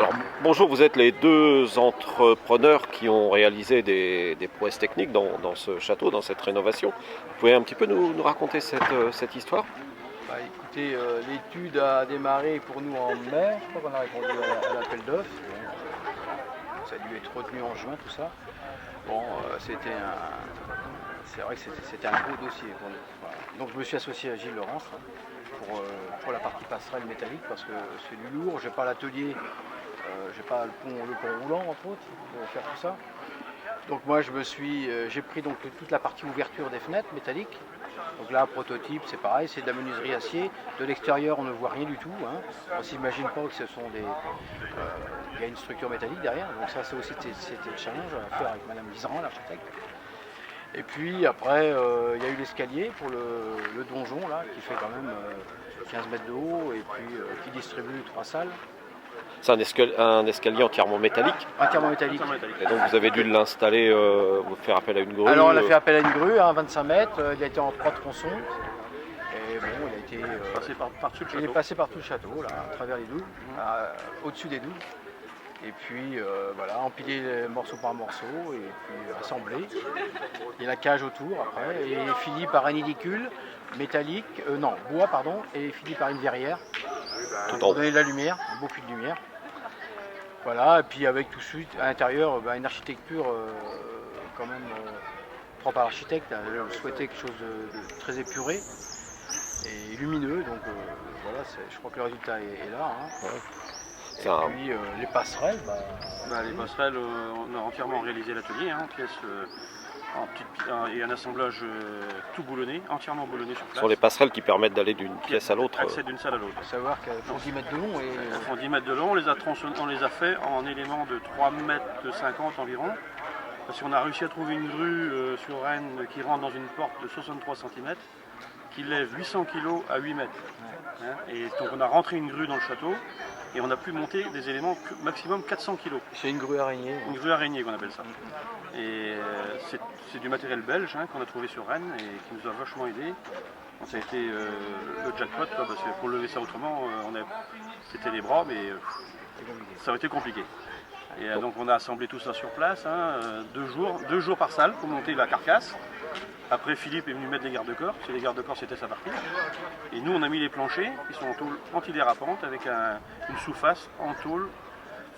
Alors, bonjour, vous êtes les deux entrepreneurs qui ont réalisé des prouesses techniques dans ce château, dans cette rénovation. Vous pouvez un petit peu nous raconter cette histoire? Écoutez, l'étude a démarré pour nous en mai, je crois qu'on a répondu à l'appel d'offres. Bon, ça a dû être retenu en juin, tout ça. Bon, c'est vrai que c'était un gros dossier pour nous. Voilà. Donc je me suis associé à Gilles Laurence pour la partie passerelle métallique parce que c'est du lourd, j'ai pas l'atelier, j'ai pas le pont roulant entre autres pour faire tout ça. Donc moi j'ai pris donc toute la partie ouverture des fenêtres métalliques. Donc là, prototype, c'est pareil, c'est de la menuiserie acier. De l'extérieur, on ne voit rien du tout. Hein. On ne s'imagine pas que ce sont il y a une structure métallique derrière. Donc ça, c'est aussi c'était le challenge à faire avec Madame Liseran, l'architecte. Et puis après, il y a eu l'escalier pour le donjon là, qui fait quand même 15 mètres de haut et puis qui distribue 3 salles. C'est un escalier entièrement métallique. Entièrement métallique. Et donc vous avez dû l'installer, vous faire appel à une grue. Alors on a fait appel à une grue, 25 mètres, il a été en 3 tronçons. Et bon, il a été passé par-dessus le château. Il est passé par tout le château, là, à travers les douves, au-dessus des douves. Et puis voilà, empiler morceau par morceau et puis assembler. Et la cage autour après, et fini par un édicule métallique, bois pardon, et fini par une verrière. Pour donner de la lumière, un beau puits de lumière. Voilà, et puis avec tout de suite à l'intérieur une architecture quand même propre à l'architecte. Je souhaitais quelque chose de très épuré et lumineux, donc voilà, je crois que le résultat est là. Hein. Ouais. Et puis les passerelles. Les passerelles, on a entièrement réalisé l'atelier, hein, pièces et un assemblage tout boulonné, entièrement boulonné sur place. Ce sont les passerelles qui permettent d'aller d'une pièce à l'autre. Accès d'une salle à l'autre. Il faut savoir qu'elles font 10 mètres de long. Elles font 10 mètres de long, on les a fait en éléments de 3 mètres 50 environ. Parce qu'on a réussi à trouver une grue sur Rennes qui rentre dans une porte de 63 cm, qui lève 800 kg à 8 mètres. Ouais. Hein, et donc on a rentré une grue dans le château et on a pu monter des éléments maximum 400 kg. C'est une grue araignée. Une grue araignée qu'on appelle ça. Et c'est du matériel belge qu'on a trouvé sur Rennes et qui nous a vachement aidé. Ça a été le jackpot, parce que pour lever ça autrement, c'était les bras, mais ça aurait été compliqué. Et donc on a assemblé tout ça sur place, 2 jours par salle pour monter la carcasse. Après Philippe est venu mettre les garde-corps, parce que les garde-corps c'était sa partie. Et nous on a mis les planchers, qui sont en tôle antidérapante, avec une sous-face en tôle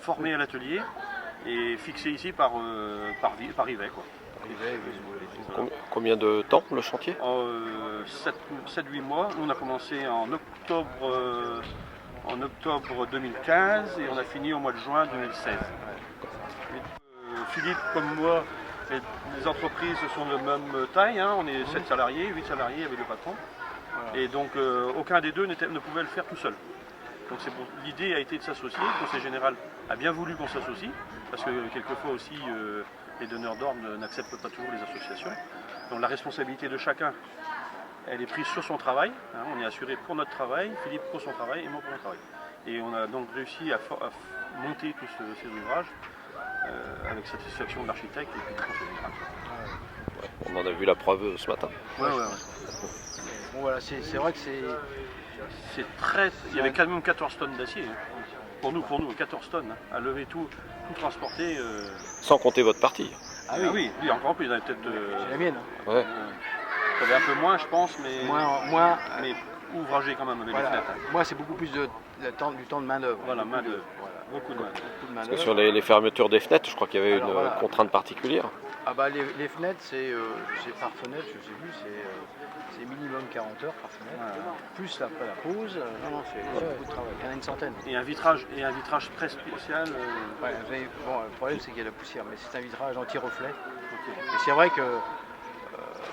formée à l'atelier et fixée ici par rivet. Combien de temps le chantier? 7-8 mois. Nous on a commencé en octobre 2015 et on a fini au mois de juin 2016. Philippe comme moi, les entreprises sont de même taille, hein, on est 7 salariés, 8 salariés avec le patron. Voilà. Et donc aucun des deux ne pouvait le faire tout seul. Donc l'idée a été de s'associer, le Conseil général a bien voulu qu'on s'associe, parce que quelquefois aussi les donneurs d'ordre n'acceptent pas toujours les associations. Donc la responsabilité de chacun, elle est prise sur son travail, hein, on est assuré pour notre travail, Philippe pour son travail et moi pour mon travail. Et on a donc réussi à monter tous ces ouvrages avec satisfaction de l'architecte et puis du conseil général. Ouais, on en a vu la preuve ce matin. Ouais. Bon voilà, c'est vrai que c'est très. Il y avait quand même 14 tonnes d'acier. Hein. Pour nous, 14 tonnes, hein, à lever tout transporter. Sans compter votre partie. Ah oui, encore plus, il y en avait peut-être. C'est la mienne. Ouais. Il y avait un peu moins, je pense, mais. Moins. Mais ouvragé quand même avec voilà. les fenêtres. Moi, c'est beaucoup plus du temps de main-d'œuvre. Voilà, main-d'œuvre. Voilà. Beaucoup de main-d'œuvre. Parce que sur les fermetures des fenêtres, je crois qu'il y avait une contrainte particulière. Les fenêtres, c'est par fenêtre, je sais plus, c'est minimum 40 heures par fenêtre, plus après la pause. C'est beaucoup de travail. Il y en a une centaine. Et un vitrage très spécial. Le problème, c'est qu'il y a la poussière, mais c'est un vitrage anti-reflet. Et c'est vrai que.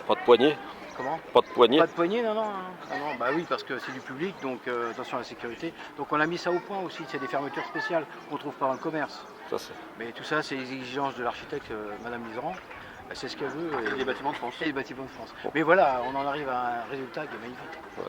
Pas de poignée? Comment? Pas de poignée? Pas de poignée, non. Bah oui, parce que c'est du public, donc attention à la sécurité. Donc on a mis ça au point aussi, c'est des fermetures spéciales qu'on ne trouve pas dans le commerce. Mais tout ça, c'est les exigences de l'architecte Madame Liseran. C'est ce qu'elle veut. Et les bâtiments de France. Et les bâtiments de France. Bon. Mais voilà, on en arrive à un résultat qui est magnifique. Ouais.